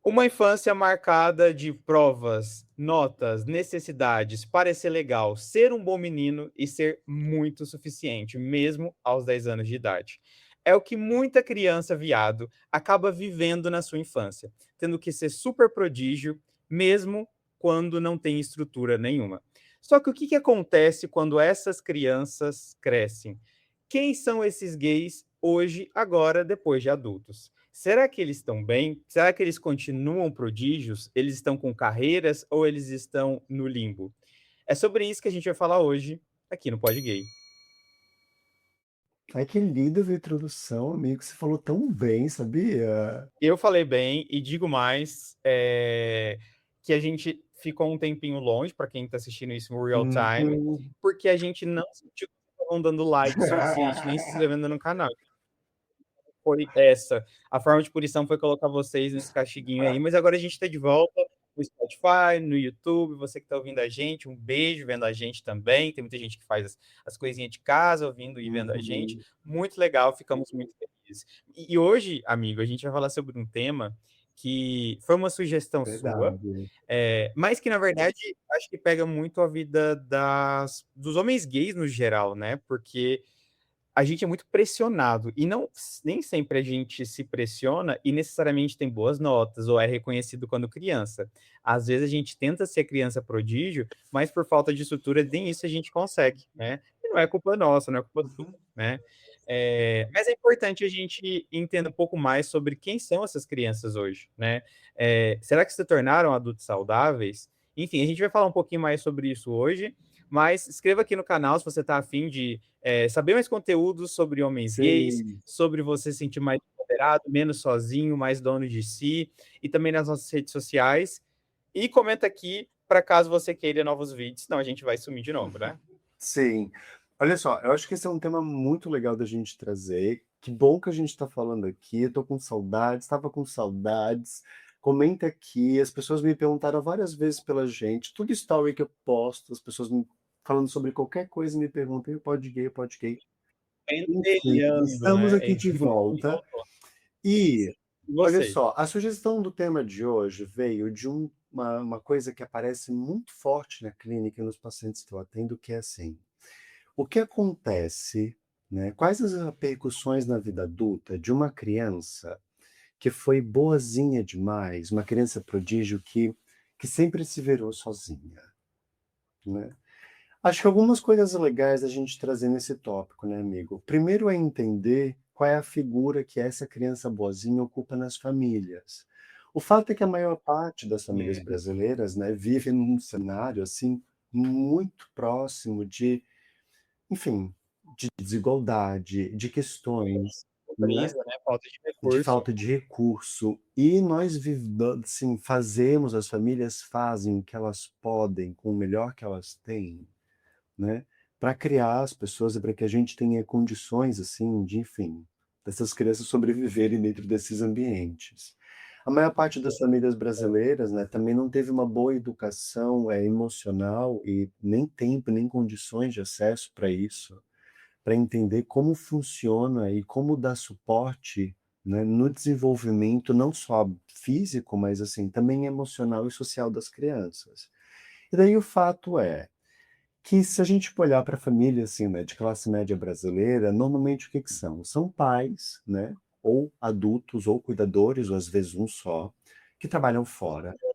Uma infância marcada de provas, notas, necessidades, parecer legal, ser um bom menino e ser muito suficiente, mesmo aos 10 anos de idade. É o que muita criança viado acaba vivendo na sua infância, tendo que ser super prodígio, mesmo quando não tem estrutura nenhuma. Só que o que acontece quando essas crianças crescem? Quem são esses gays hoje, agora, depois de adultos? Será que eles estão bem? Será que eles continuam prodígios? Eles estão com carreiras ou eles estão no limbo? É sobre isso que a gente vai falar hoje aqui no Pod Gay. Ai, que linda essa introdução, amigo. Você falou tão bem, sabia? Eu falei bem e digo mais, que a gente ficou um tempinho longe, para quem está assistindo isso no real time, Uhum. porque a gente não sentiu que estavam dando like suficiente, nem se inscrevendo no canal. Foi essa. A forma de punição foi colocar vocês nesse castiguinho aí, mas agora a gente está de volta no Spotify, no YouTube, você que está ouvindo a gente, um beijo vendo a gente também. Tem muita gente que faz as coisinhas de casa, ouvindo e vendo a gente. Uhum. Muito legal, ficamos muito felizes. E hoje, amigo, a gente vai falar sobre um tema que foi uma sugestão sua, Verdade. mas que, na verdade, acho que pega muito a vida dos homens gays no geral, né? Porque a gente é muito pressionado e não nem sempre a gente se pressiona e necessariamente tem boas notas ou é reconhecido quando criança. Às vezes a gente tenta ser criança prodígio, mas por falta de estrutura nem isso a gente consegue, né? E não é culpa nossa, não é culpa sua, né? Mas é importante a gente entender um pouco mais sobre quem são essas crianças hoje, né? Será que se tornaram adultos saudáveis? Enfim, a gente vai falar um pouquinho mais sobre isso hoje, mas inscreva aqui no canal se você está afim de saber mais conteúdos sobre homens gays, Sim. sobre você se sentir mais empoderado, menos sozinho, mais dono de si, e também nas nossas redes sociais. E comenta aqui para caso você queira novos vídeos, senão a gente vai sumir de novo, né? Sim. Olha só, eu acho que esse é um tema muito legal da gente trazer. Que bom que a gente está falando aqui. Eu tô com saudades, estava com saudades. Comenta aqui. As pessoas me perguntaram várias vezes pela gente. Tudo story que eu posto, as pessoas me falando sobre qualquer coisa me perguntam, pode gay, pode gay. Enfim, Pentelhando, estamos né? aqui de volta. E E olha você? só, a sugestão do tema de hoje veio de uma coisa que aparece muito forte na clínica e nos pacientes que eu atendo, que é assim: o que acontece, né? Quais as repercussões na vida adulta de uma criança que foi boazinha demais, uma criança prodígio que sempre se virou sozinha, né? Acho que algumas coisas legais a gente trazer nesse tópico, né, amigo? Primeiro é entender qual é a figura que essa criança boazinha ocupa nas famílias. O fato é que a maior parte das famílias É, brasileiras, né, vive num cenário assim muito próximo de, enfim, de desigualdade, de questões, né, pobreza, né? Falta de de recurso. falta de recurso. E nós assim, fazemos, as famílias fazem o que elas podem com o melhor que elas têm, né, para criar as pessoas e para que a gente tenha condições, assim, de, enfim, dessas crianças sobreviverem dentro desses ambientes. A maior parte das famílias brasileiras, né, também não teve uma boa educação, emocional e nem tempo, nem condições de acesso para isso, para entender como funciona e como dar suporte, né, no desenvolvimento não só físico, mas, assim, também emocional e social das crianças. E daí o fato é que se a gente for olhar para a família, assim, né, de classe média brasileira, normalmente o que que são? São pais, né, ou adultos, ou cuidadores, ou às vezes um só, que trabalham fora, né.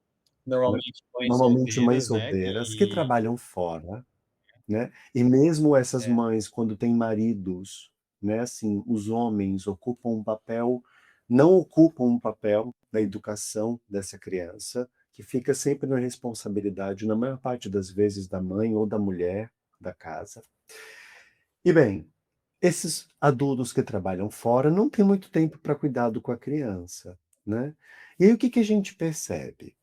Normalmente mães Normalmente mães solteiras, né? solteiras que Que trabalham fora, né, e mesmo essas é, mães quando têm maridos, né, assim, os homens ocupam um papel não ocupam um papel na educação dessa criança, que fica sempre na responsabilidade, na maior parte das vezes, da mãe ou da mulher da casa. E bem, esses adultos que trabalham fora não têm muito tempo para cuidado com a criança, né. E aí o que que a gente percebe?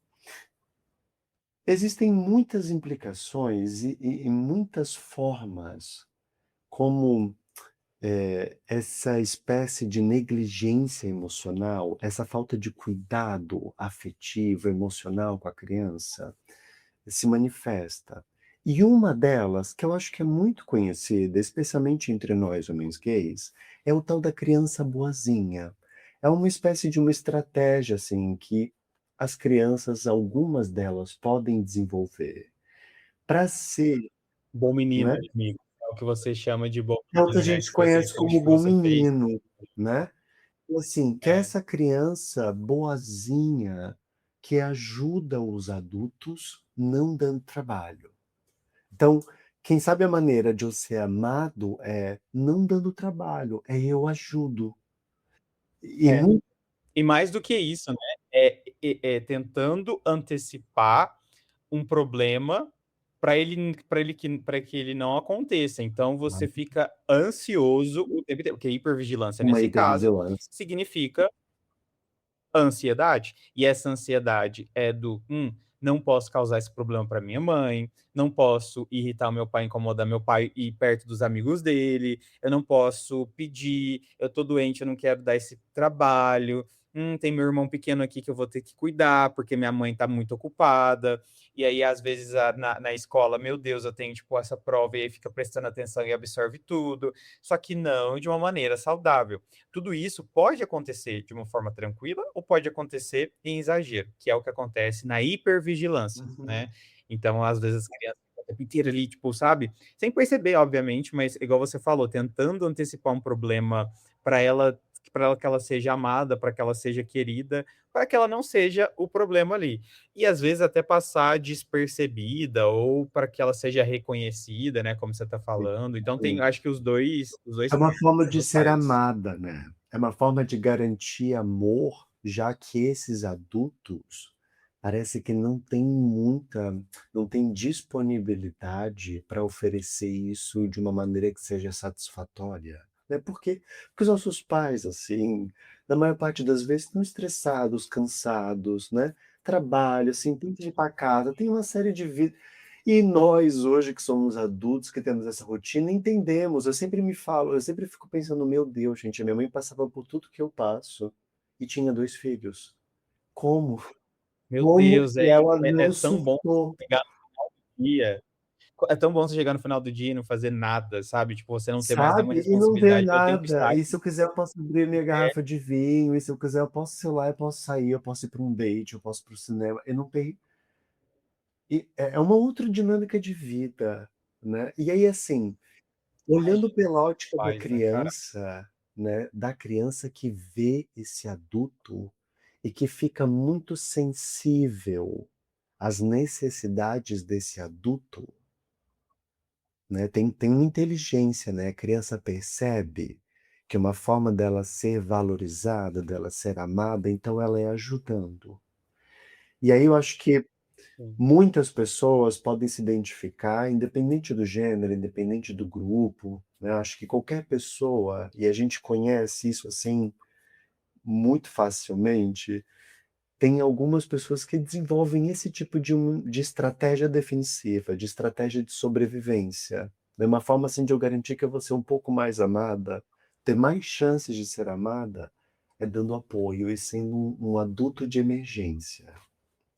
Existem muitas implicações e muitas formas como, essa espécie de negligência emocional, essa falta de cuidado afetivo, emocional com a criança, se manifesta. E uma delas, que eu acho que é muito conhecida, especialmente entre nós homens gays, é o tal da criança boazinha. É uma espécie de uma estratégia, assim, que as crianças, algumas delas, podem desenvolver para ser, Bom menino, né, amigo. É o que você chama de bom é o que a menino, né? gente Tipo assim, conhece finge como que bom você fez. menino, né. E assim, que é É, essa criança boazinha que ajuda os adultos não dando trabalho. Então, quem sabe a maneira de eu ser amado é não dando trabalho, é eu ajudo. E é. não E mais do que isso, né? É tentando antecipar um problema para que ele não aconteça. Então você fica ansioso o tempo inteiro, porque hipervigilância uma nesse caso hipervigilância. significa ansiedade. E essa ansiedade é do, não posso causar esse problema para minha mãe, não posso irritar o meu pai, incomodar meu pai e ir perto dos amigos dele, eu não posso pedir, eu tô doente, eu não quero dar esse trabalho. Tem meu irmão pequeno aqui que eu vou ter que cuidar, porque minha mãe tá muito ocupada. E aí, às vezes, na escola, meu Deus, eu tenho, tipo, essa prova, e aí fica prestando atenção e absorve tudo. Só que não de uma maneira saudável. Tudo isso pode acontecer de uma forma tranquila ou pode acontecer em exagero, que é o que acontece na hipervigilância, Uhum. né? Então, às vezes, as crianças ficam o tempo inteiro ali, tipo, sabe? Sem perceber, obviamente, mas igual você falou, tentando antecipar um problema para ela, para ela que ela seja amada, para que ela seja querida, para que ela não seja o problema ali. E às vezes até passar despercebida ou para que ela seja reconhecida, né, como você está Sim, falando. Então tem, sim. acho que os É dois uma forma de duas ser partes. amada, né. É uma forma de garantir amor, já que esses adultos parece que não têm disponibilidade para oferecer isso de uma maneira que seja satisfatória, né. Porque os nossos pais, assim, na maior parte das vezes estão estressados, cansados, né, trabalho, assim, tem que ir para casa, tem uma série de e nós hoje que somos adultos, que temos essa rotina, entendemos. Eu sempre fico pensando: "Meu Deus, gente, a minha mãe passava por tudo que eu passo e tinha 2 filhos. Como? Meu Como Deus, que ela é não tão bom surtou?", chegar no dia. É tão bom você chegar no final do dia e não fazer nada, sabe? Tipo, você não ter mais nenhuma sabe? E não ver responsabilidade. Eu tento nada. estar. E se eu quiser eu posso abrir minha garrafa de vinho, e se eu quiser eu posso, sei lá, eu posso sair, eu posso ir para um date, eu posso ir para o cinema. Eu não tenho é uma outra dinâmica de vida, né. E aí, assim, olhando Imagina, pela ótica pais, né, cara? da criança que vê esse adulto e que fica muito sensível às necessidades desse adulto, né, tem uma inteligência, né, a criança percebe que uma forma dela ser valorizada, dela ser amada, então ela é ajudando. E aí eu acho que Sim. muitas pessoas podem se identificar, independente do gênero, independente do grupo, né, eu acho que qualquer pessoa, e a gente conhece isso, assim, muito facilmente, tem algumas pessoas que desenvolvem esse tipo de estratégia defensiva, de estratégia de sobrevivência. É uma forma, assim, de eu garantir que eu vou ser um pouco mais amada, ter mais chances de ser amada, é dando apoio e sendo um adulto de emergência,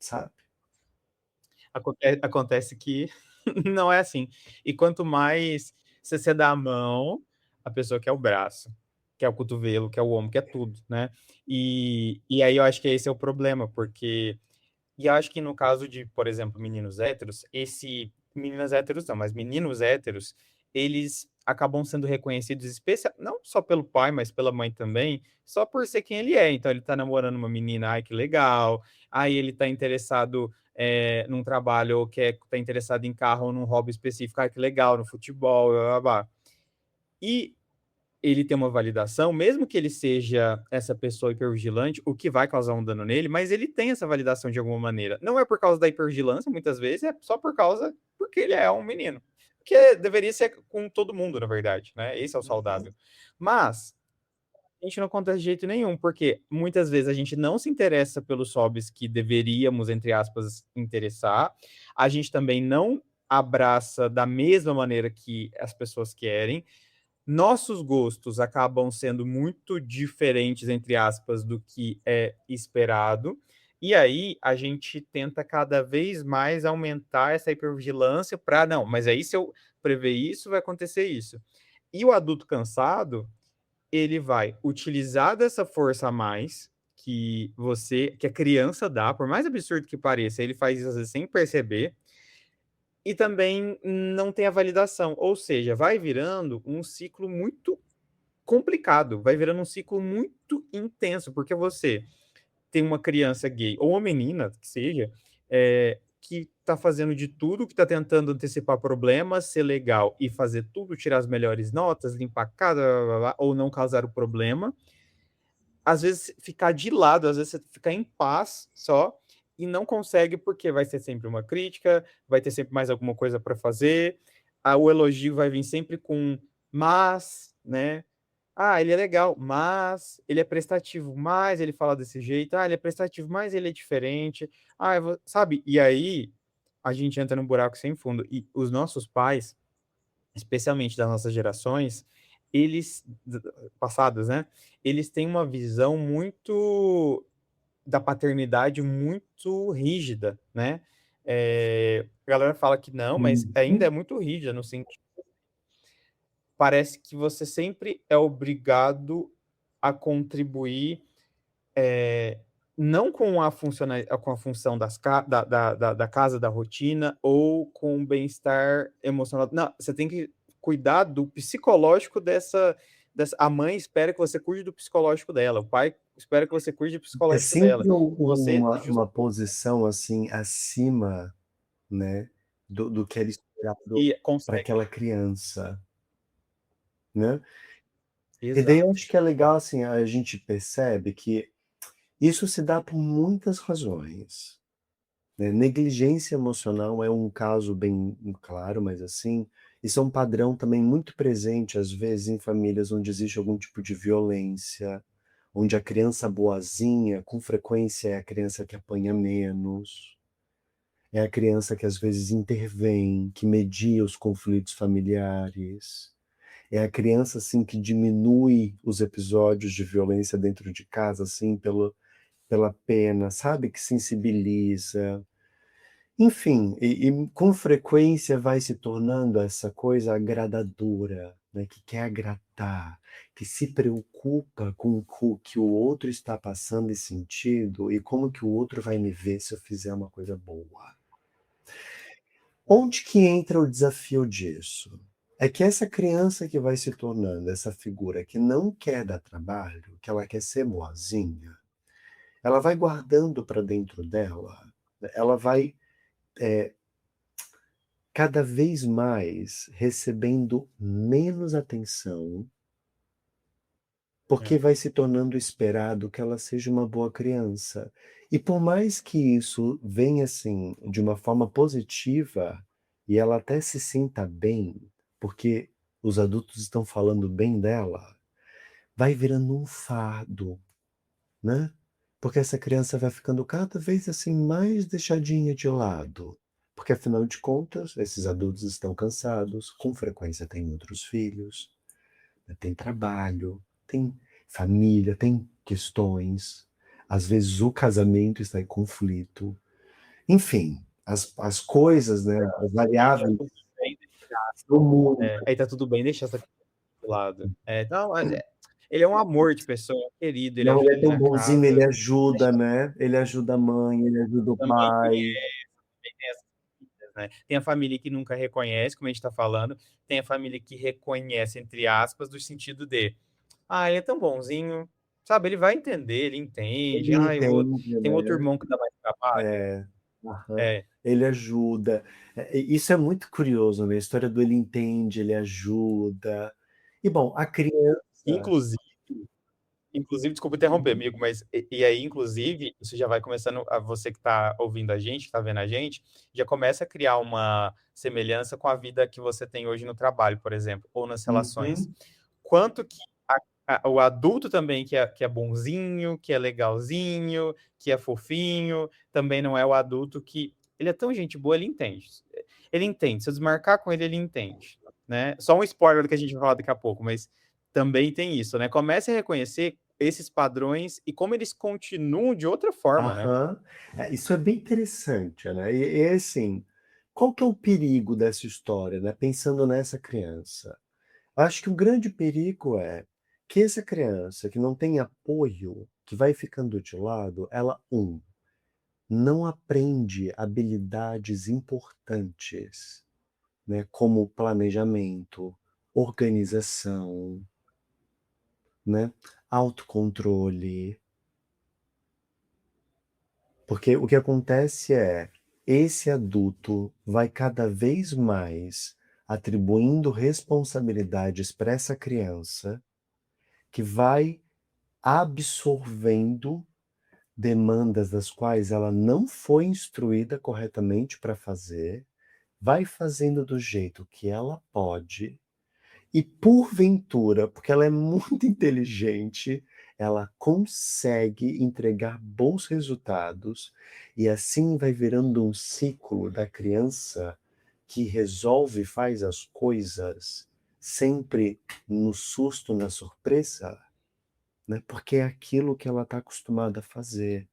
sabe? Acontece que não é assim. E quanto mais você dá a mão, a pessoa quer o braço, quer o cotovelo, quer o ombro, quer tudo, né? E aí eu acho que esse é o problema, porque e acho que no caso de, por exemplo, meninos héteros, meninas héteros não, mas meninos héteros, eles acabam sendo reconhecidos especial, não só pelo pai, mas pela mãe também, só por ser quem ele é. Então ele tá namorando uma menina, ai que legal. Aí ele tá interessado num trabalho ou tá interessado em carro ou num hobby específico, ai que legal, no futebol, blá, blá, blá. E ele tem uma validação, mesmo que ele seja essa pessoa hipervigilante, o que vai causar um dano nele, mas ele tem essa validação de alguma maneira. Não é por causa da hipervigilância, muitas vezes, é só por causa porque ele é um menino. Que deveria ser com todo mundo, na verdade, né? Esse é o Uhum. saudável. Mas a gente não acontece de jeito nenhum, porque muitas vezes a gente não se interessa pelos hobbies que deveríamos, entre aspas, interessar. A gente também não abraça da mesma maneira que as pessoas querem. Nossos gostos acabam sendo muito diferentes, entre aspas, do que é esperado. E aí a gente tenta cada vez mais aumentar essa hipervigilância para, não, mas aí se eu prever isso, vai acontecer isso. E o adulto cansado, ele vai utilizar dessa força a mais, que a criança dá, por mais absurdo que pareça, ele faz isso às vezes sem perceber, e também não tem a validação. Ou seja, vai virando um ciclo muito complicado, vai virando um ciclo muito intenso, porque você tem uma criança gay, ou uma menina, que seja, que tá fazendo de tudo, que tá tentando antecipar problemas, ser legal e fazer tudo, tirar as melhores notas, limpar a casa, blá, blá, blá, ou não causar o problema. Às vezes ficar de lado, às vezes você ficar em paz só e não consegue porque vai ser sempre uma crítica, vai ter sempre mais alguma coisa para fazer. O elogio vai vir sempre com mas, né? Ah, ele é legal, mas ele é prestativo, mas ele fala desse jeito. Ah, ele é prestativo, mas ele é diferente. Ah, sabe? E aí a gente entra num buraco sem fundo. E os nossos pais, especialmente das nossas gerações, eles passados, né? Eles têm uma visão muito da paternidade muito rígida, né? A galera fala que não, mas ainda é Uhum. muito rígida no sentido, parece que você sempre é obrigado a contribuir, não com com a função da casa, da rotina, ou com o bem-estar emocional. Não, você tem que cuidar do psicológico A mãe espera que você cuide do psicológico dela, o pai espera que você cuide do É psicológico dela. sempre Você, uma posição assim acima, né, do que era esperado e para consegue. aquela criança, né? E daí eu Exato. acho que é legal assim, a gente percebe que isso se dá por muitas razões, né? Negligência emocional é um caso bem claro, mas assim, isso é um padrão também muito presente às vezes em famílias onde existe algum tipo de violência, onde a criança boazinha, com frequência é a criança que apanha menos, é a criança que às vezes intervém, que media os conflitos familiares, é a criança assim que diminui os episódios de violência dentro de casa assim pela pena, sabe, que sensibiliza. Enfim, e com frequência vai se tornando essa coisa agradadora, né, que quer agradar, que se preocupa com o que o outro está passando e sentindo e como que o outro vai me ver se eu fizer uma coisa boa. Onde que entra o desafio disso? É que essa criança que vai se tornando essa figura que não quer dar trabalho, que ela quer ser boazinha, ela vai guardando para dentro dela, ela vai cada vez mais recebendo menos atenção, porque É. vai se tornando esperado que ela seja uma boa criança. E por mais que isso venha assim de uma forma positiva e ela até se sinta bem, porque os adultos estão falando bem dela, vai virando um fardo, né? Porque essa criança vai ficando cada vez assim mais deixadinha de lado. Porque afinal de contas, esses adultos estão cansados, com frequência têm outros filhos, né, tem trabalho, tem família, tem questões. Às vezes o casamento está em conflito. Enfim, as coisas, né, as Aí tá variáveis tudo bem, do mundo. aí tá tudo bem deixar essa criança de lado. Não, mas ele é um amor de pessoa, é um querido, ele Não, ele ajuda é ali tão na bonzinho, ele casa, ajuda, né? Ele ajuda a mãe, ele ajuda o também pai. tem essas famílias, né? Tem a família que nunca reconhece, como a gente tá falando, tem a família que reconhece, entre aspas, do sentido de, ele é tão bonzinho, sabe? Ele vai entender, ele entende. Ele entende, Tem outro né? irmão que dá mais trabalho. É, aham. É, Ele ajuda. Isso é muito curioso, né? A história do ele entende, ele ajuda. E bom, a criança. inclusive, desculpa interromper, amigo, mas e aí, inclusive, isso já vai começando, a você que está ouvindo a gente, está vendo a gente, já começa a criar uma semelhança com a vida que você tem hoje no trabalho, por exemplo, ou nas relações. Uhum. Quanto que o adulto também, que é bonzinho, que é legalzinho, que é fofinho, também não é o adulto que. Ele é tão gente boa, ele entende. Ele entende. Se eu desmarcar com ele, ele entende. Né? Só um spoiler do que a gente vai falar daqui a pouco, mas também tem isso, né? Comece a reconhecer esses padrões e como eles continuam de outra forma, né? Aham. Isso é bem interessante, né? E assim, qual que é o perigo dessa história, né? Pensando nessa criança. Acho que o grande perigo é que essa criança que não tem apoio que vai ficando de lado, ela, não aprende habilidades importantes, né, como planejamento, organização, né, autocontrole. Porque o que acontece é, esse adulto vai cada vez mais atribuindo responsabilidades para essa criança, que vai absorvendo demandas das quais ela não foi instruída corretamente para fazer, vai fazendo do jeito que ela pode, e porventura, porque ela é muito inteligente, ela consegue entregar bons resultados, e assim vai virando um ciclo da criança que resolve, faz as coisas sempre no susto, na surpresa, né? Porque é aquilo que ela está acostumada a fazer.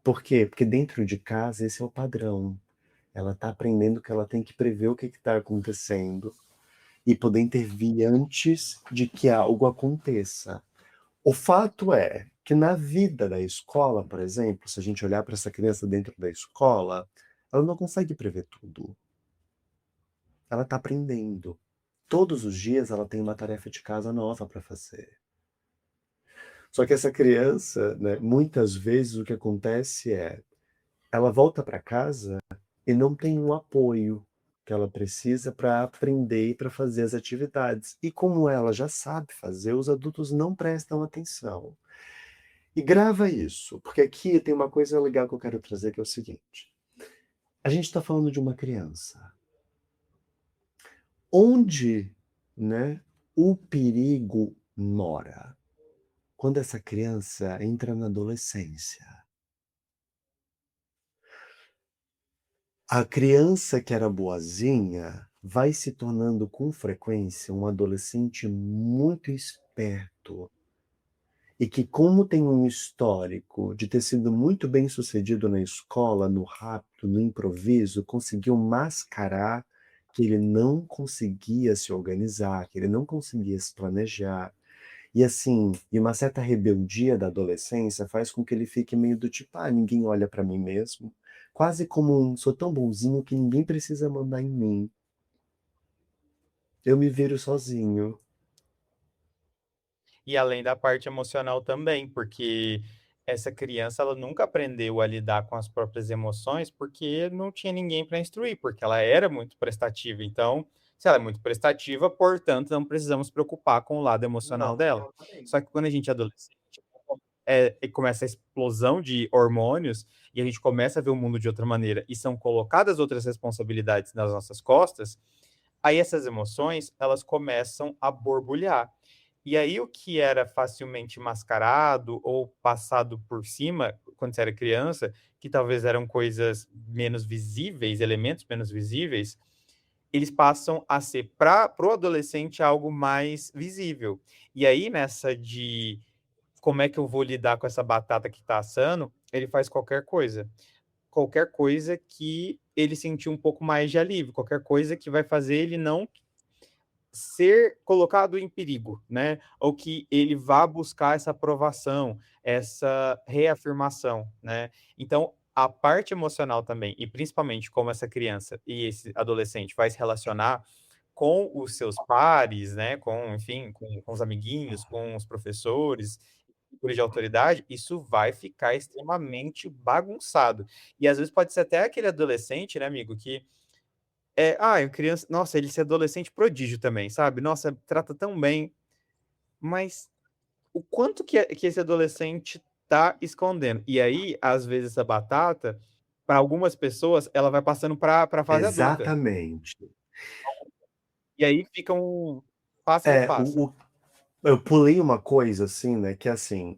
Por quê? Porque dentro de casa esse é o padrão. Ela está aprendendo que ela tem que prever o que está acontecendo e poder intervir antes de que algo aconteça. O fato é que na vida da escola, por exemplo, se a gente olhar para essa criança dentro da escola, ela não consegue prever tudo. Ela está aprendendo. Todos os dias ela tem uma tarefa de casa nova para fazer. Só que essa criança, né, muitas vezes o que acontece é, ela volta para casa e não tem um apoio que ela precisa para aprender e para fazer as atividades. E como ela já sabe fazer, os adultos não prestam atenção. E grava isso, porque aqui tem uma coisa legal que eu quero trazer, que é o seguinte. A gente está falando de uma criança. Onde, né, o perigo mora? Quando essa criança entra na adolescência. A criança que era boazinha vai se tornando com frequência um adolescente muito esperto e que, como tem um histórico de ter sido muito bem sucedido na escola, no rápido, no improviso, conseguiu mascarar que ele não conseguia se organizar, que ele não conseguia se planejar. E assim, e uma certa rebeldia da adolescência faz com que ele fique meio do tipo, ninguém olha pra mim mesmo. Quase como um, sou tão bonzinho que ninguém precisa mandar em mim. Eu me viro sozinho. E além da parte emocional também, porque essa criança ela nunca aprendeu a lidar com as próprias emoções porque não tinha ninguém para instruir, porque ela era muito prestativa. Então, se ela é muito prestativa, portanto, não precisamos preocupar com o lado emocional Não, dela. Só exatamente. que quando a gente é adolescente, e começa a explosão de hormônios e a gente começa a ver o mundo de outra maneira e são colocadas outras responsabilidades nas nossas costas, aí essas emoções elas começam a borbulhar. E aí o que era facilmente mascarado ou passado por cima quando você era criança, que talvez eram coisas menos visíveis, elementos menos visíveis, eles passam a ser para o adolescente algo mais visível. E aí nessa de como é que eu vou lidar com essa batata que está assando, ele faz qualquer coisa. Qualquer coisa que ele sentir um pouco mais de alívio, qualquer coisa que vai fazer ele não ser colocado em perigo, né? Ou que ele vá buscar essa aprovação, essa reafirmação, né? Então, a parte emocional também, e principalmente como essa criança e esse adolescente vai se relacionar com os seus pares, né? Com, enfim, com os amiguinhos, com os professores, figuras de autoridade, isso vai ficar extremamente bagunçado. E às vezes pode ser até aquele adolescente, né, amigo, que criança, nossa, ele ser adolescente prodígio também, sabe? Nossa, trata tão bem, mas o quanto que esse adolescente tá escondendo? E aí, às vezes, essa batata, para algumas pessoas, ela vai passando para fase adulta. Exatamente. E aí fica um passa e É, repassa. eu pulei uma coisa assim, né, que é assim,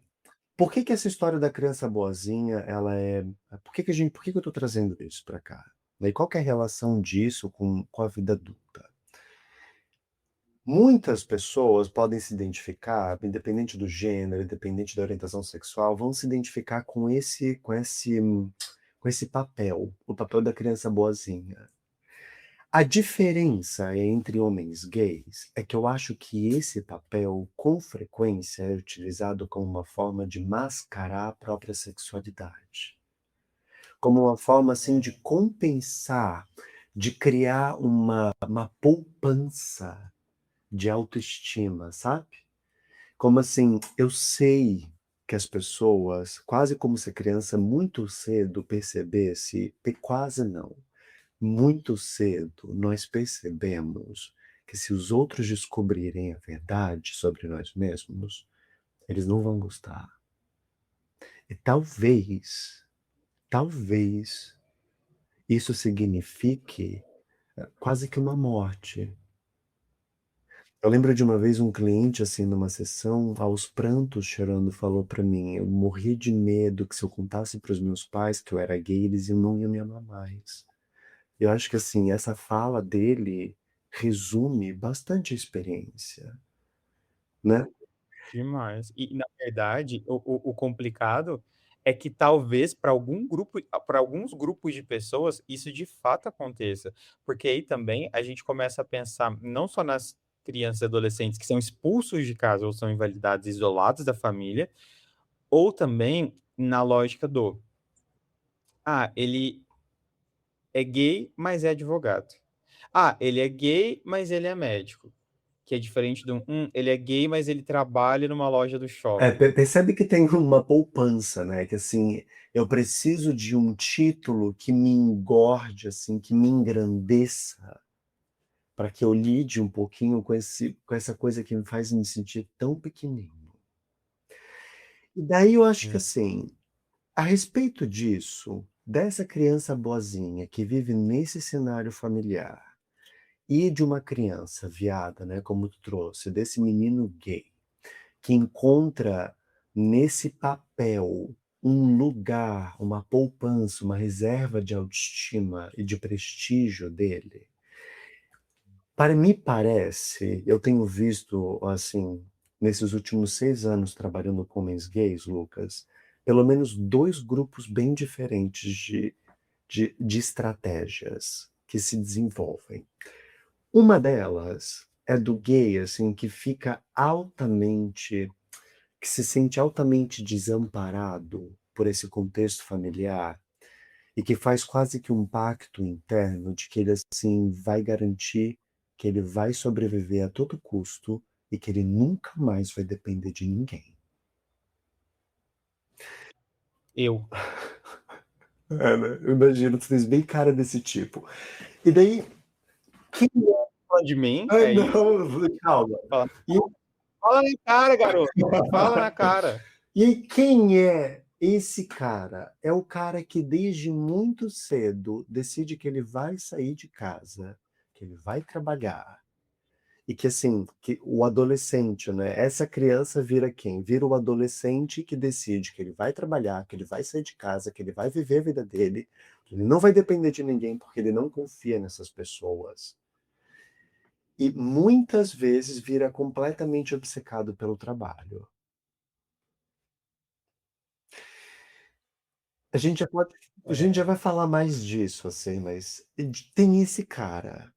por que que essa história da criança boazinha, ela é, por que que eu tô trazendo isso pra cá? E qual que é a relação disso com a vida adulta? Muitas pessoas podem se identificar, independente do gênero, independente da orientação sexual, vão se identificar com esse papel, o papel da criança boazinha. A diferença entre homens gays é que eu acho que esse papel, com frequência, é utilizado como uma forma de mascarar a própria sexualidade. Como uma forma, assim, de compensar, de criar uma poupança de autoestima, sabe? Como assim, eu sei que as pessoas, quase como se a criança muito cedo percebesse, quase não, muito cedo nós percebemos que se os outros descobrirem a verdade sobre nós mesmos, eles não vão gostar. E talvez isso signifique quase que uma morte. Eu lembro de uma vez um cliente, assim, numa sessão, aos prantos, chorando, falou pra mim: eu morri de medo que se eu contasse para os meus pais que eu era gay, eles não iam me amar mais. Eu acho que, assim, essa fala dele resume bastante a experiência, né? Demais. E na verdade, o complicado é que talvez para algum grupo, para alguns grupos de pessoas, isso de fato aconteça. Porque aí também a gente começa a pensar não só nas crianças e adolescentes que são expulsos de casa ou são invalidados, isolados da família, ou também na lógica do, ele é gay, mas é advogado. Ah, ele é gay, mas ele é médico. Que é diferente do, ele é gay, mas ele trabalha numa loja do shopping. Percebe que tem uma poupança, né? Que assim, eu preciso de um título que me engorde, assim, que me engrandeça, para que eu lide um pouquinho com essa coisa que me faz me sentir tão pequenino. E daí eu acho que Hum. assim, a respeito disso, dessa criança boazinha que vive nesse cenário familiar e de uma criança viada, né, como tu trouxe, desse menino gay, que encontra nesse papel um lugar, uma poupança, uma reserva de autoestima e de prestígio dele. Para me parece, eu tenho visto, assim, nesses últimos 6 anos trabalhando com homens gays, Lucas, pelo menos 2 grupos bem diferentes de estratégias que se desenvolvem. Uma delas é do gay, assim, que se sente altamente desamparado por esse contexto familiar e que faz quase que um pacto interno de que ele, assim, vai garantir que ele vai sobreviver a todo custo e que ele nunca mais vai depender de ninguém. Eu. É, né? Eu imagino, tu tens bem cara desse tipo. E daí, quem Fala de mim, é? é isso? Não, calma. Fala, E fala na cara, garoto. Fala na cara. E aí, quem é esse cara? É o cara que desde muito cedo decide que ele vai sair de casa, que ele vai trabalhar. E que assim, que o adolescente, né? Essa criança vira quem? Vira o adolescente que decide que ele vai trabalhar, que ele vai sair de casa, que ele vai viver a vida dele, que ele não vai depender de ninguém porque ele não confia nessas pessoas. E muitas vezes vira completamente obcecado pelo trabalho. A gente já pode a gente já É, vai falar mais disso, assim, mas tem esse cara.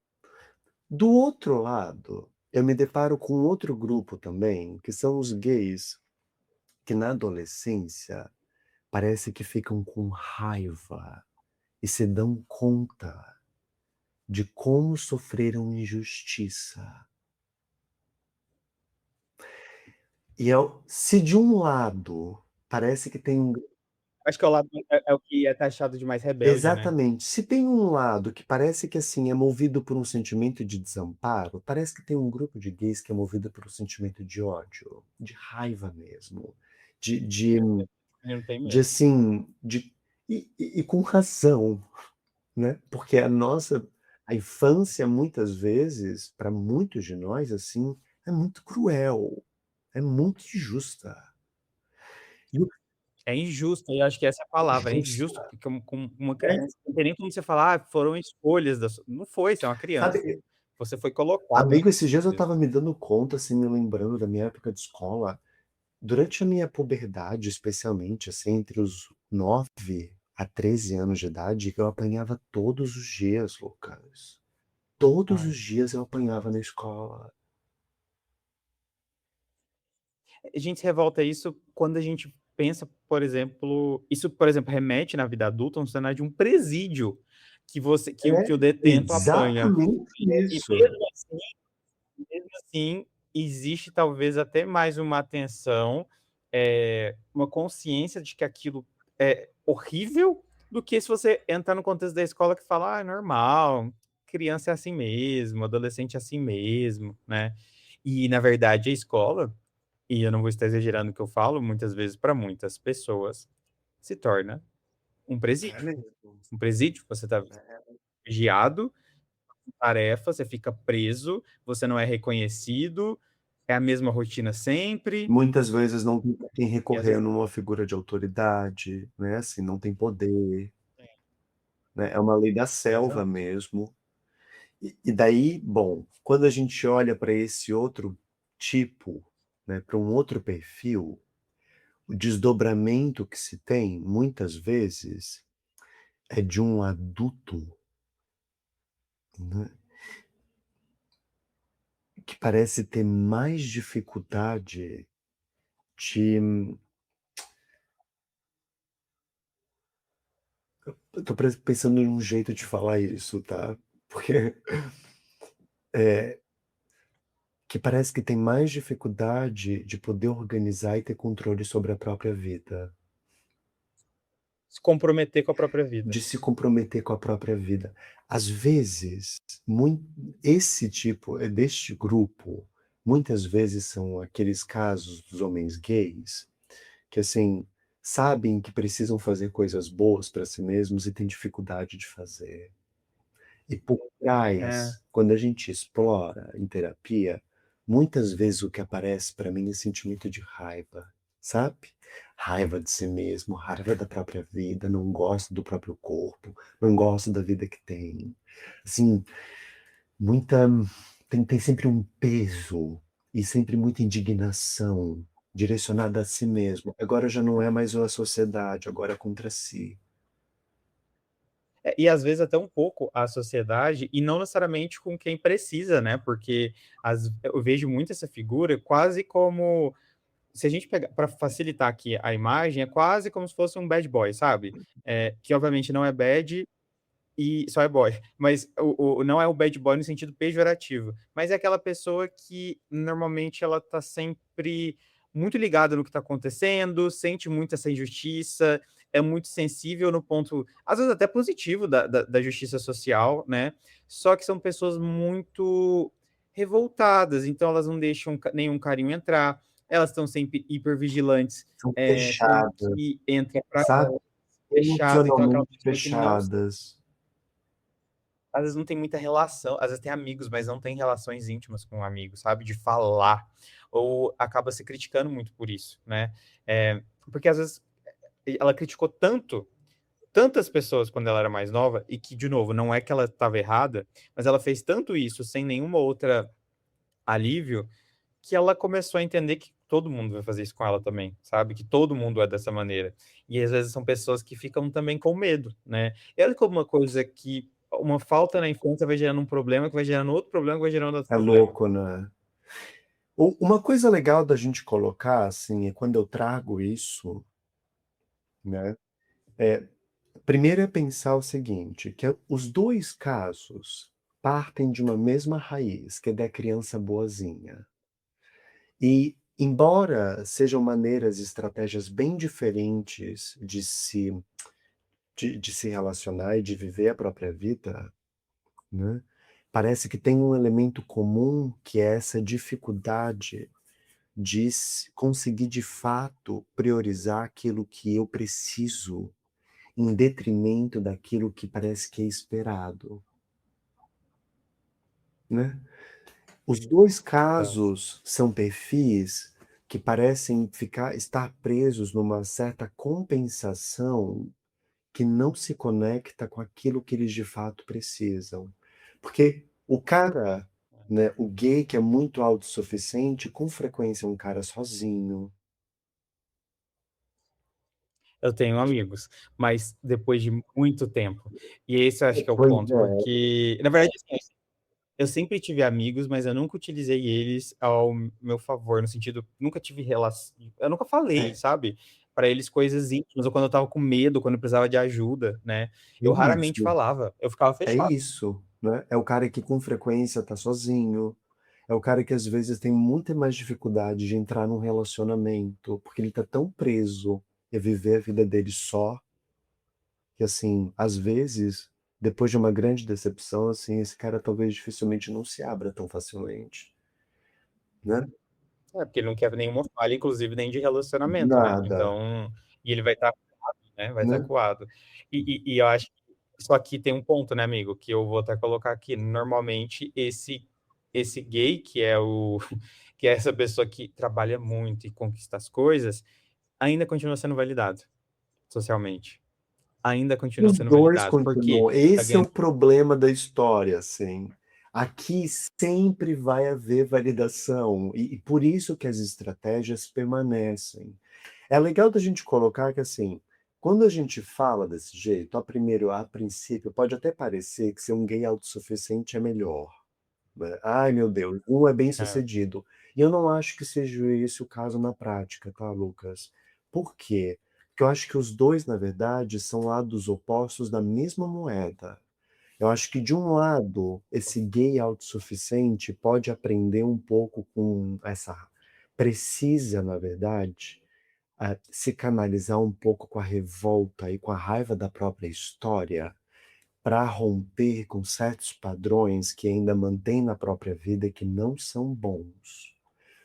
Do outro lado, eu me deparo com outro grupo também, que são os gays, que na adolescência parece que ficam com raiva e se dão conta de como sofreram injustiça. Se de um lado parece que tem um acho que é o lado é o que é taxado de mais rebelde, né? Exatamente. Se tem um lado que parece que, assim, é movido por um sentimento de desamparo, parece que tem um grupo de gays que é movido por um sentimento de ódio, de raiva mesmo, de de Ele não tem de, mesmo. assim, e com razão, né, porque a infância, muitas vezes, para muitos de nós, assim, é muito cruel, é muito injusta. E o É injusto, e acho que essa é a palavra, é injusto, justa porque com uma criança é, não tem nem como você falar: foram escolhas da su não foi, você é uma criança. sabe. Você foi colocado Amigo, esses dias eu nisso. estava me dando conta, assim, me lembrando da minha época de escola, durante a minha puberdade, especialmente, assim, entre os 9 a 13 anos de idade, que eu apanhava todos os dias, Lucas. todos Ai. os dias eu apanhava na escola. A gente se revolta isso quando a gente pensa, por exemplo, isso, por exemplo, remete na vida adulta a um cenário de um presídio que o detento apanha. Exatamente E isso. mesmo assim, existe talvez até mais uma atenção, uma consciência de que aquilo é horrível, do que se você entrar no contexto da escola que fala, ah, é normal, criança é assim mesmo, adolescente é assim mesmo, né? E, na verdade, a escola, e eu não vou estar exagerando o que eu falo, muitas vezes para muitas pessoas, se torna um É presídio. mesmo. Um presídio, você está vigiado, tarefa, você fica preso, você não é reconhecido, é a mesma rotina sempre, Muitas vezes não tem pra quem e às recorrer vezes numa figura de autoridade, né, assim, não tem poder, né, é uma lei da selva exato. mesmo. E daí, bom, quando a gente olha para esse outro tipo, né, para um outro perfil, o desdobramento que se tem, muitas vezes, é de um adulto, né, que parece ter mais dificuldade de eu tô pensando em um jeito de falar isso, tá, porque, que parece que tem mais dificuldade de poder organizar e ter controle sobre a própria vida. Se comprometer com a própria vida. De se comprometer com a própria vida. Às vezes, mui esse tipo deste grupo, muitas vezes são aqueles casos dos homens gays, que, assim, sabem que precisam fazer coisas boas para si mesmos e têm dificuldade de fazer. E por É. trás, quando a gente explora em terapia, muitas vezes o que aparece para mim é sentimento de raiva, sabe? Raiva de si mesmo, raiva da própria vida, não gosta do próprio corpo, não gosta da vida que tem. Assim, muita tem sempre um peso e sempre muita indignação direcionada a si mesmo. Agora já não é mais a sociedade, agora é contra si. E às vezes até um pouco a sociedade, e não necessariamente com quem precisa, né? Porque eu vejo muito essa figura quase como, se a gente pegar, para facilitar aqui a imagem, é quase como se fosse um bad boy, sabe? Que obviamente não é bad e só é boy, mas não é o bad boy no sentido pejorativo, mas é aquela pessoa que normalmente ela tá sempre muito ligada no que tá acontecendo, sente muito essa injustiça, é muito sensível no ponto, às vezes até positivo, da justiça social, né? Só que são pessoas muito revoltadas, então elas não deixam nenhum carinho entrar, elas estão sempre hipervigilantes, São com o fechadas, que entra para sabe? fechado, então aquela Emocionalmente pessoa que não, fechadas. às vezes não tem muita relação, às vezes tem amigos, mas não tem relações íntimas com amigos, sabe? De falar. Ou acaba se criticando muito por isso, né? Porque às vezes ela criticou tantas pessoas quando ela era mais nova, e que, de novo, não é que ela estava errada, mas ela fez tanto isso sem nenhuma outra alívio, que ela começou a entender que todo mundo vai fazer isso com ela também, sabe? Que todo mundo é dessa maneira. E às vezes são pessoas que ficam também com medo, né? E olha como uma coisa que uma falta na infância vai gerando um problema, que vai gerando outro problema, que vai gerando outro É problema. louco, né? Uma coisa legal da gente colocar, assim, é quando eu trago isso, né? É, primeiro é pensar o seguinte, que os dois casos partem de uma mesma raiz, que é da criança boazinha. E, embora sejam maneiras e estratégias bem diferentes de se relacionar e de viver a própria vida, né? Parece que tem um elemento comum que é essa dificuldade de conseguir de fato priorizar aquilo que eu preciso em detrimento daquilo que parece que é esperado, né? Os dois Exato. casos são perfis que parecem estar presos numa certa compensação que não se conecta com aquilo que eles de fato precisam. Porque o cara, né, o gay que é muito autossuficiente, com frequência é um cara sozinho. Eu tenho amigos, mas depois de muito tempo. E esse eu acho que é o Pois ponto, é. porque, na verdade, assim, eu sempre tive amigos, mas eu nunca utilizei eles ao meu favor, no sentido, nunca tive relação, eu nunca falei, É, sabe, para eles coisas íntimas, ou quando eu estava com medo, quando eu precisava de ajuda, né? é Eu raramente isso. falava, eu ficava É fechado. isso, né? É o cara que com frequência tá sozinho, é o cara que às vezes tem muita mais dificuldade de entrar num relacionamento, porque ele tá tão preso a viver a vida dele só, que assim, às vezes, depois de uma grande decepção, assim, esse cara talvez dificilmente não se abra tão facilmente, né? É, porque ele não quer nenhuma falha, inclusive nem de relacionamento, né? Nada, Então, e ele vai estar, né? Vai estar né? coado. E eu acho que só que tem um ponto, né, amigo, que eu vou até colocar aqui. Normalmente, esse gay, que é o que é essa pessoa que trabalha muito e conquista as coisas, ainda continua sendo validado socialmente. Ainda continua Os sendo dois validado. Porque continuam. tá Esse é o ganhando. problema da história, assim. Aqui sempre vai haver validação, e por isso que as estratégias permanecem. É legal da gente colocar que, assim, quando a gente fala desse jeito, a princípio, pode até parecer que ser um gay autossuficiente é melhor, né? Ai, meu Deus, um é É, bem-sucedido. E eu não acho que seja esse o caso na prática, tá, Lucas? Por quê? Porque eu acho que os dois, na verdade, são lados opostos da mesma moeda. Eu acho que, de um lado, esse gay autossuficiente pode aprender um pouco com essa. Precisa, na verdade, se canalizar um pouco com a revolta e com a raiva da própria história para romper com certos padrões que ainda mantém na própria vida e que não são bons.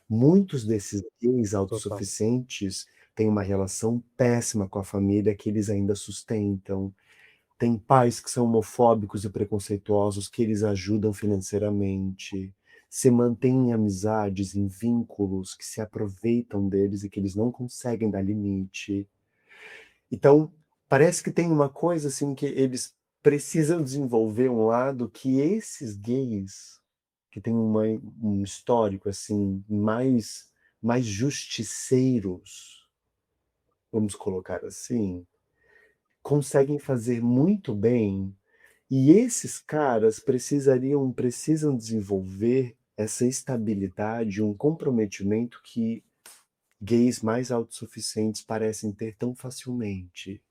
Muitos desses gays total. autossuficientes têm uma relação péssima com a família que eles ainda sustentam. Tem pais que são homofóbicos e preconceituosos que eles ajudam financeiramente. Se mantêm em amizades, em vínculos que se aproveitam deles e que eles não conseguem dar limite. Então, parece que tem uma coisa assim que eles precisam desenvolver um lado que esses gays que têm um histórico assim mais justiceiros, vamos colocar assim, conseguem fazer muito bem. E esses caras precisam desenvolver essa estabilidade, um comprometimento que gays mais autossuficientes parecem ter tão facilmente.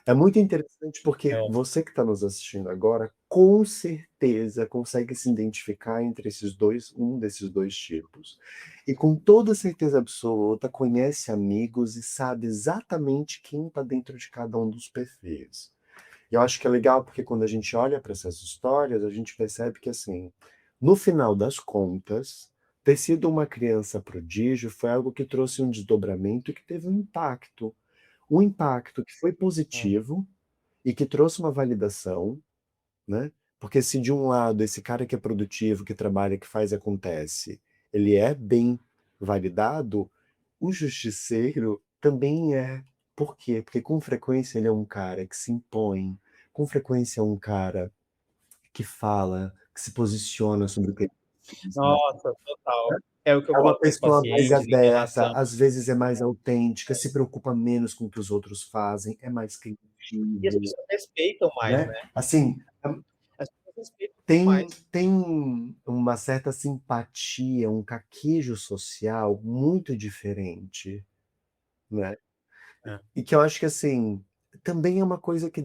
É muito interessante porque É, você que está nos assistindo agora, com certeza consegue se identificar entre esses dois, um desses dois tipos. E com toda certeza absoluta conhece amigos e sabe exatamente quem está dentro de cada um dos perfis. E eu acho que é legal porque quando a gente olha para essas histórias, a gente percebe que, assim, no final das contas, ter sido uma criança prodígio foi algo que trouxe um desdobramento e que teve um impacto que foi é. positivo e que trouxe uma validação, né? Porque se de um lado esse cara que é produtivo, que trabalha, que faz acontece, ele é bem validado, o justiceiro também é. Por quê? Porque com frequência ele é um cara que se impõe, com frequência é um cara que fala, que se posiciona sobre o que ele precisa. Nossa, total. É o que eu É falo uma para os pessoa mais pacientes em aberta, relação. às vezes é mais autêntica, se preocupa menos com o que os outros fazem, é mais E as criativo, pessoas respeitam mais, né? né? Assim, As pessoas respeitam muito tem, mais. tem uma certa simpatia, um caquejo social muito diferente, né? É, E que eu acho que, assim, também é uma coisa que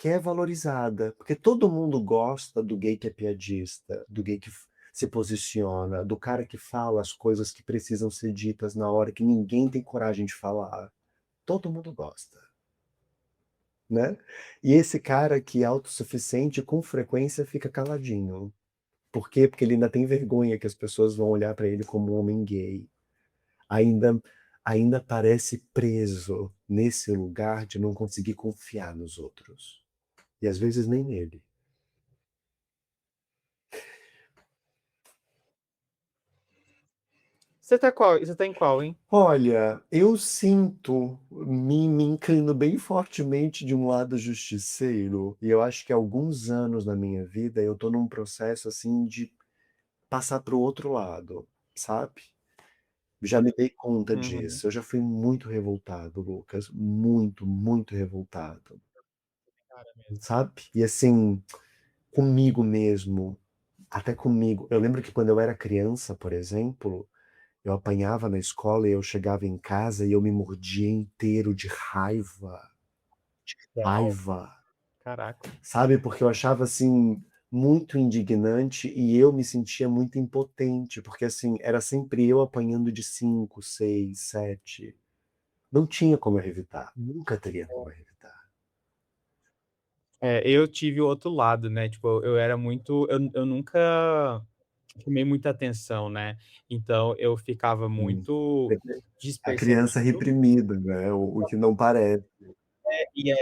é valorizada, porque todo mundo gosta do gay que é piadista, do gay que se posiciona, do cara que fala as coisas que precisam ser ditas na hora que ninguém tem coragem de falar. Todo mundo gosta, né? E esse cara que é autossuficiente, com frequência, fica caladinho. Por quê? Porque ele ainda tem vergonha que as pessoas vão olhar para ele como um homem gay. Ainda, ainda parece preso nesse lugar de não conseguir confiar nos outros. E às vezes nem nele. Você tá em qual, hein? Olha, eu sinto, me inclino bem fortemente de um lado justiceiro, e eu acho que há alguns anos na minha vida eu estou num processo assim de passar para o outro lado, sabe? Já me dei conta Uhum. disso. Eu já fui muito revoltado, Lucas. Muito, muito revoltado. Cara mesmo. Sabe? E assim, comigo mesmo. até comigo. Eu lembro que quando eu era criança, por exemplo, eu apanhava na escola e eu chegava em casa e eu me mordia inteiro de raiva, de Uau, raiva, caraca. sabe? Porque eu achava assim muito indignante e eu me sentia muito impotente, porque assim, era sempre eu apanhando de 5, 6, 7. Não tinha como eu evitar, nunca teria como eu evitar. É, eu tive o outro lado, né? Tipo, eu era muito. Eu nunca chamei muita atenção, né? Então eu ficava Hum. muito A criança despercebido. reprimida, né? O que não parece. E é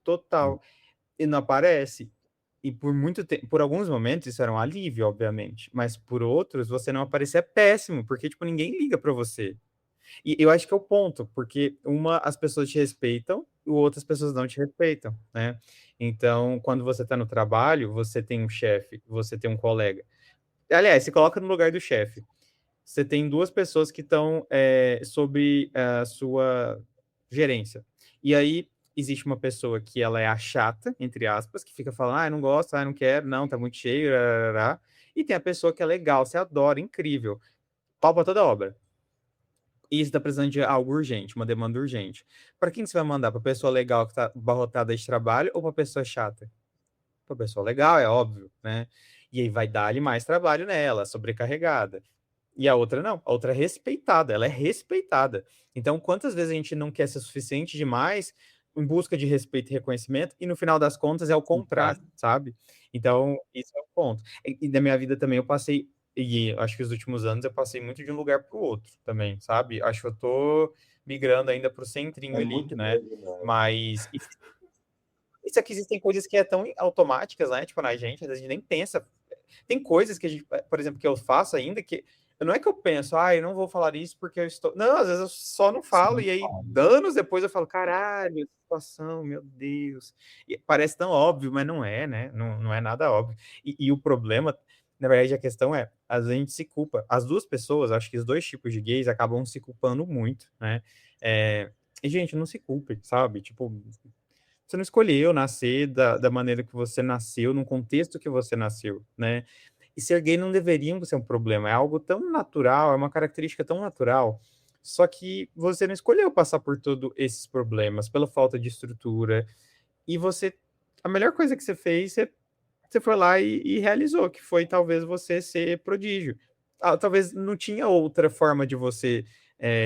total. E não aparece. E por muito tempo, por alguns momentos isso era um alívio, obviamente, mas por outros você não aparecer é péssimo, porque tipo ninguém liga pra você. E eu acho que é o ponto, porque as pessoas te respeitam, e outras pessoas não te respeitam, né? Então, quando você está no trabalho, você tem um chefe, você tem um colega. Aliás, se coloca no lugar do chefe. Você tem duas pessoas que estão sob a sua gerência. E aí existe uma pessoa que ela é a chata, entre aspas, que fica falando, ah, eu não gosto, ah, eu não quero, não, tá muito cheio, rarará. E tem a pessoa que é legal, você adora, incrível, pau pra toda obra. E você tá precisando de algo urgente, uma demanda urgente. Para quem você vai mandar? Para pessoa legal que tá barrotada de trabalho ou para pessoa chata? Para pessoa legal, é óbvio, né? E aí vai dar-lhe mais trabalho nela, sobrecarregada. E a outra não, a outra é respeitada, ela é respeitada. Então, quantas vezes a gente não quer ser suficiente demais em busca de respeito e reconhecimento, e no final das contas é o contrário, sabe? Então, isso é o ponto. E na minha vida também eu passei, e acho que os últimos anos eu passei muito de um lugar para o outro também, sabe? Acho que eu tô migrando ainda para o centrinho É ali, muito né? bom, né? Mas isso aqui existem coisas que é tão automáticas, né? Tipo, na gente, às vezes a gente nem pensa. Tem coisas que a gente, por exemplo, que eu faço ainda que não é que eu penso, ah, eu não vou falar isso porque eu estou. Não, às vezes eu só não falo, e aí, anos depois, eu falo, caralho, que situação, meu Deus. E parece tão óbvio, mas não é, né? Não, não é nada óbvio. E o problema, na verdade, a questão é, às vezes a gente se culpa. As duas pessoas, acho que os dois tipos de gays acabam se culpando muito, né? E, gente, não se culpe, sabe? Tipo, você não escolheu nascer da maneira que você nasceu, num contexto que você nasceu, né? E ser gay não deveria ser um problema, é algo tão natural, é uma característica tão natural, só que você não escolheu passar por todos esses problemas, pela falta de estrutura, e você, a melhor coisa que você fez, você foi lá e realizou, que foi talvez você ser prodígio. Ah, talvez não tinha outra forma de você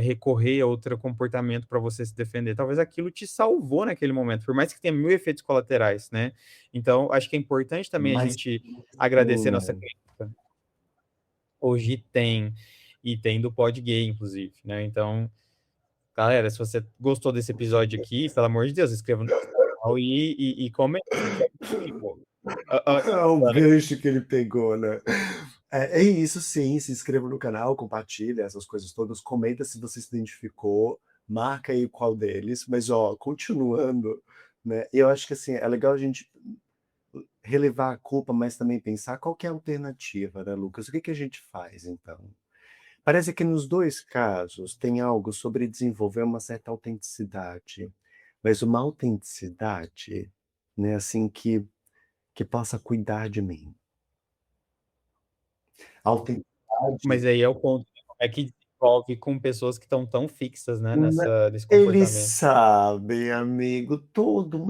recorrer a outro comportamento para você se defender. Talvez aquilo te salvou naquele momento, por mais que tenha mil efeitos colaterais, né? Então, acho que é importante também a Mas gente sim, agradecer a nossa né? clínica. Hoje tem, e tem do Pod Gay, inclusive, né? Então, galera, se você gostou desse episódio aqui, pelo amor de Deus, inscreva no canal e comente. Ah, ah, É o gancho que ele pegou, né? É isso sim, se inscreva no canal, compartilha essas coisas todas, comenta se você se identificou, marca aí qual deles, mas ó, continuando, né? Eu acho que assim, é legal a gente relevar a culpa, mas também pensar qual que é a alternativa, né, Lucas? O que que a gente faz então? Parece que nos dois casos tem algo sobre desenvolver uma certa autenticidade, mas uma autenticidade, né, assim que possa cuidar de mim. mas Autenticidade. aí é o ponto, né? Como é que desenvolve com pessoas que estão tão fixas, né, nesse Eles comportamento? sabem, amigo,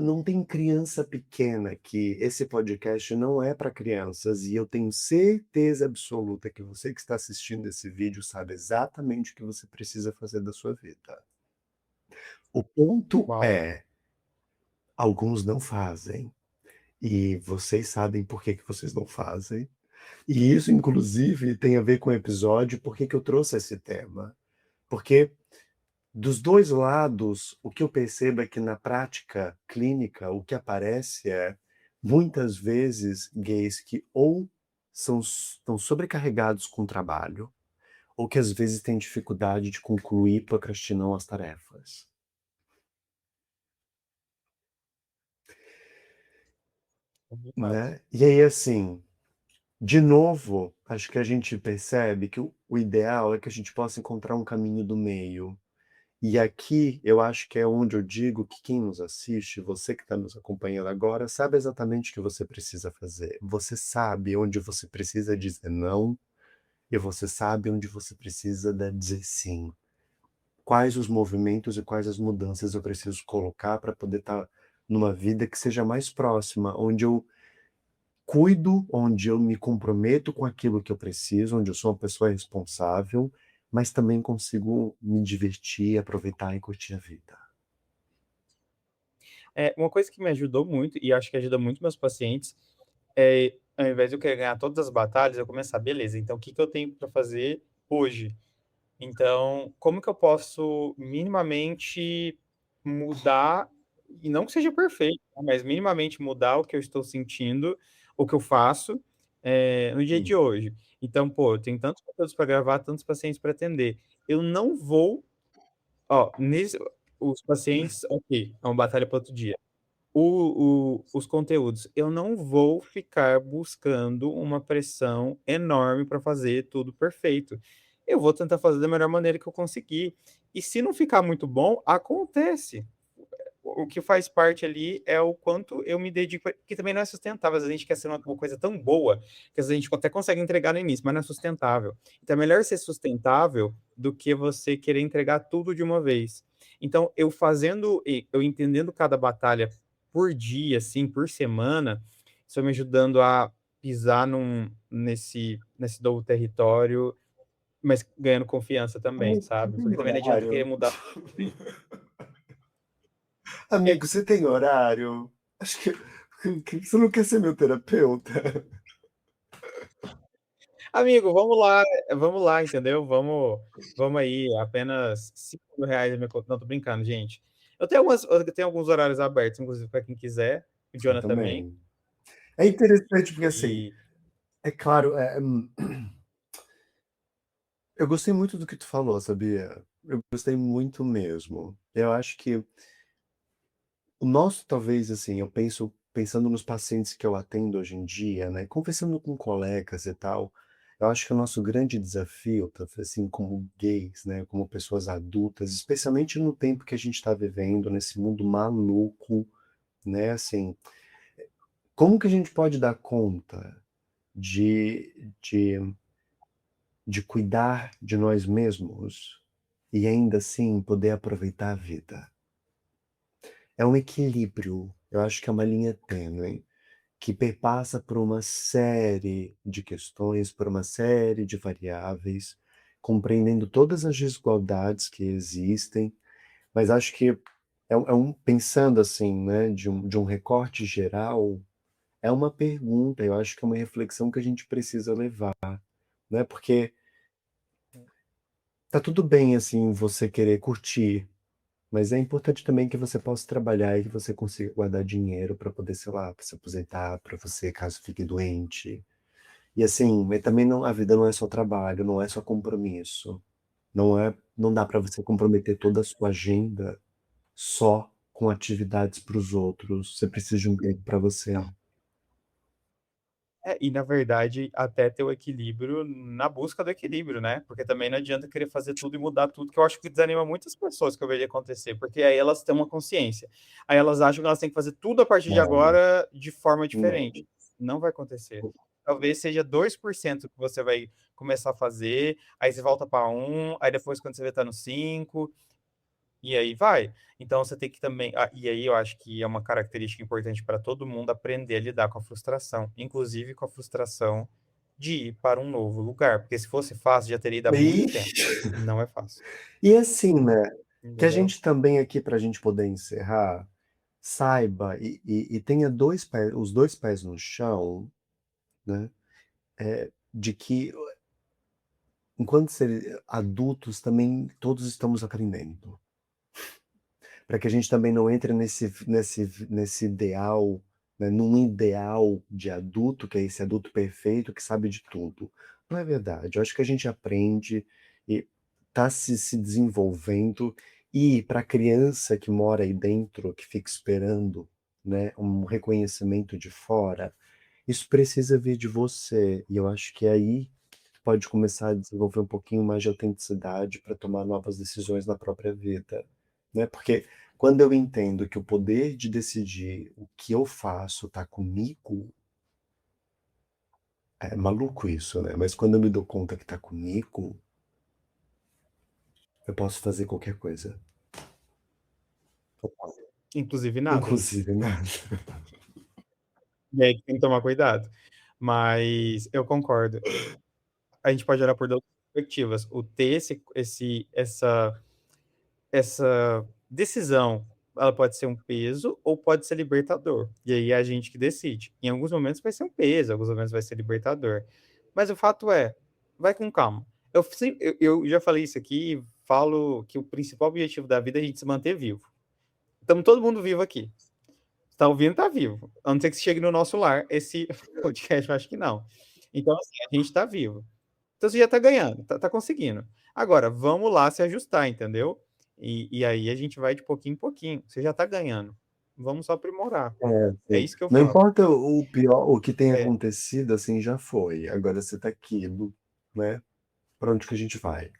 não tem criança pequena aqui. Esse podcast não é para crianças e eu tenho certeza absoluta que você que está assistindo esse vídeo sabe exatamente o que você precisa fazer da sua vida. O ponto Uau. é, alguns não fazem e vocês sabem por que que vocês não fazem. E isso, inclusive, tem a ver com o episódio, por que que eu trouxe esse tema. Porque dos dois lados, o que eu percebo é que na prática clínica, o que aparece é muitas vezes gays que ou estão sobrecarregados com o trabalho, ou que às vezes têm dificuldade de concluir, procrastinam as tarefas, Complicado. né? E aí, assim, de novo, acho que a gente percebe que o ideal é que a gente possa encontrar um caminho do meio E aqui eu acho que é onde eu digo que quem nos assiste, você que está nos acompanhando agora, sabe exatamente o que você precisa fazer. Você sabe onde você precisa dizer não e você sabe onde você precisa dizer sim. Quais os movimentos e quais as mudanças eu preciso colocar para poder estar numa vida que seja mais próxima, onde eu cuido, onde eu me comprometo com aquilo que eu preciso, onde eu sou uma pessoa responsável, mas também consigo me divertir, aproveitar e curtir a vida. Uma coisa que me ajudou muito, e acho que ajuda muito meus pacientes, é ao invés de eu querer ganhar todas as batalhas, eu começar, beleza, então o que que eu tenho para fazer hoje? Então, como que eu posso minimamente mudar, e não que seja perfeito, né, mas minimamente mudar o que eu estou sentindo, o que eu faço, no dia de Hum, hoje. Então, pô, eu tenho tantos conteúdos para gravar, tantos pacientes para atender. Eu não vou, ó, os pacientes, ok, é uma batalha para outro dia. Os conteúdos, eu não vou ficar buscando uma pressão enorme para fazer tudo perfeito. Eu vou tentar fazer da melhor maneira que eu conseguir. E se não ficar muito bom, acontece. O que faz parte ali é o quanto eu me dedico, que também não é sustentável. Às vezes a gente quer ser uma coisa tão boa que às vezes a gente até consegue entregar no início, mas não é sustentável. Então é melhor ser sustentável do que você querer entregar tudo de uma vez. Então, eu fazendo, eu entendendo cada batalha por dia, assim, por semana, isso vai me ajudando a pisar nesse novo território, mas ganhando confiança também, Amigo, você sabe? tem Porque também não adianta eu querer horário? mudar. Amigo, você tem horário? Acho que você não quer ser meu terapeuta. Amigo, vamos lá, entendeu? Vamos aí, apenas R$ 5.000 a minha conta. Não, tô brincando, gente. Eu tenho alguns horários abertos, inclusive para quem quiser, o Eu Jonah também. também. É interessante porque, assim, E é claro, eu gostei muito do que tu falou, sabia? Eu gostei muito mesmo. Eu acho que o nosso, talvez, assim, eu penso, pensando nos pacientes que eu atendo hoje em dia, né, conversando com colegas e tal, eu acho que o nosso grande desafio, assim, como gays, né, como pessoas adultas, especialmente no tempo que a gente está vivendo, nesse mundo maluco, né, assim, como que a gente pode dar conta de cuidar de nós mesmos e ainda assim poder aproveitar a vida? É um equilíbrio, eu acho que é uma linha tênue, que perpassa por uma série de questões, por uma série de variáveis, compreendendo todas as desigualdades que existem, mas acho que pensando assim, né, de um recorte geral, é uma pergunta, eu acho que é uma reflexão que a gente precisa levar, né, porque tá tudo bem, assim, você querer curtir, mas é importante também que você possa trabalhar e que você consiga guardar dinheiro para poder, sei lá, pra se aposentar, para você caso fique doente. E assim, mas também não, a vida não é só trabalho, não é só compromisso. Não dá para você comprometer toda a sua agenda só com atividades para os outros. Você precisa de um tempo para você. e na verdade, até ter o equilíbrio na busca do equilíbrio, né? Porque também não adianta querer fazer tudo e mudar tudo, que eu acho que desanima muitas pessoas que eu vejo acontecer, porque aí elas têm uma consciência. Aí elas acham que elas têm que fazer tudo a partir de Não, agora de forma não. diferente. Não vai acontecer. Talvez seja 2% que você vai começar a fazer, aí você volta para um, aí depois quando você vê tá no 5, e aí vai. Então você tem que também. E aí eu acho que é uma característica importante para todo mundo aprender a lidar com a frustração, inclusive com a frustração de ir para um novo lugar. Porque se fosse fácil, já teria ido há muito tempo. Ixi. Não é fácil. E assim, né? Que a Entendeu? gente também aqui, para a gente poder encerrar, saiba e tenha os dois pés no chão, né? De que enquanto adultos também todos estamos aprendendo. Para que a gente também não entre nesse ideal, né, num ideal de adulto, que é esse adulto perfeito que sabe de tudo. Não é verdade. Eu acho que a gente aprende e está se desenvolvendo, e para a criança que mora aí dentro, que fica esperando, né, um reconhecimento de fora, isso precisa vir de você. E eu acho que aí pode começar a desenvolver um pouquinho mais de autenticidade para tomar novas decisões na própria vida, né? Porque quando eu entendo que o poder de decidir o que eu faço está comigo, é maluco isso, né? Mas quando eu me dou conta que está comigo, eu posso fazer qualquer coisa. Inclusive nada. Inclusive nada. E aí que tem que tomar cuidado. Mas eu concordo. A gente pode olhar por duas perspectivas. O ter essa decisão, ela pode ser um peso ou pode ser libertador. E aí é a gente que decide. Em alguns momentos vai ser um peso, em alguns momentos vai ser libertador. Mas o fato é, vai com calma. Eu já falei isso aqui, falo que o principal objetivo da vida é a gente se manter vivo. Estamos todo mundo vivo aqui. Está ouvindo, está vivo. A não ser que chegue no nosso lar esse podcast, eu acho que não. Então, assim, a gente está vivo. Então você já está ganhando, tá conseguindo. Agora, vamos lá se ajustar, entendeu? E aí a gente vai de pouquinho em pouquinho. Você já está ganhando. Vamos só aprimorar. É, É sim. isso que eu Não falo. importa o pior, o que tenha É, acontecido, assim, já foi. Agora você tá aqui, né? Para onde que a gente vai?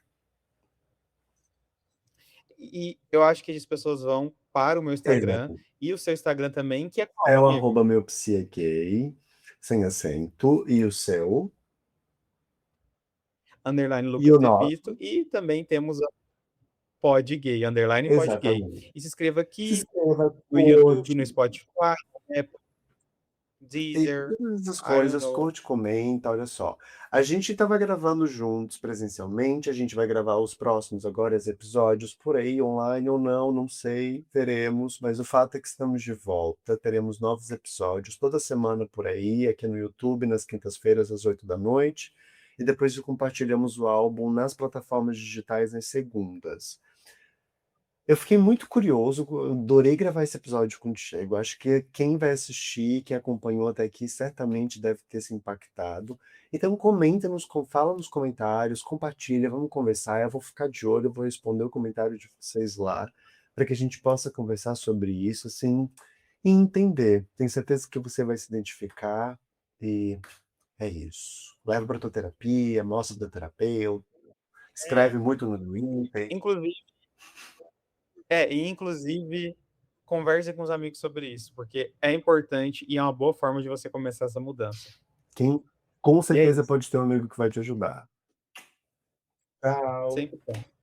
e eu acho que as pessoas vão para o meu Instagram Exato. e o seu Instagram também, que é É qual, o Diego? arroba meupsiagay, sem acento, e o seu, Underline e Lucas o Pepito. nosso. E também temos a Podgay, underline Podgay. Exatamente. E se inscreva Se aqui inscreva, no YouTube, no curte, Spotify, Apple, e Deezer, todas essas I don't coisas, know. curte, comenta, olha só. A gente estava gravando juntos presencialmente, a gente vai gravar os próximos agora, os episódios por aí, online ou não, não sei, veremos, mas o fato é que estamos de volta, teremos novos episódios toda semana por aí, aqui no YouTube, nas quintas-feiras, às 8 da noite, e depois compartilhamos o álbum nas plataformas digitais nas segundas. Eu fiquei muito curioso, eu adorei gravar esse episódio contigo. Acho que quem vai assistir, quem acompanhou até aqui, certamente deve ter se impactado. Então comenta fala nos comentários, compartilha, vamos conversar. Eu vou ficar de olho, eu vou responder o comentário de vocês lá, para que a gente possa conversar sobre isso, assim, e entender. Tenho certeza que você vai se identificar e é isso. Leva para tua terapia, mostra do terapeuta, É, escreve muito no Twitter. inclusive, inclusive, converse com os amigos sobre isso, porque é importante e é uma boa forma de você começar essa mudança. Quem com E é certeza isso. pode ter um amigo que vai te ajudar. Tchau. Sempre tem.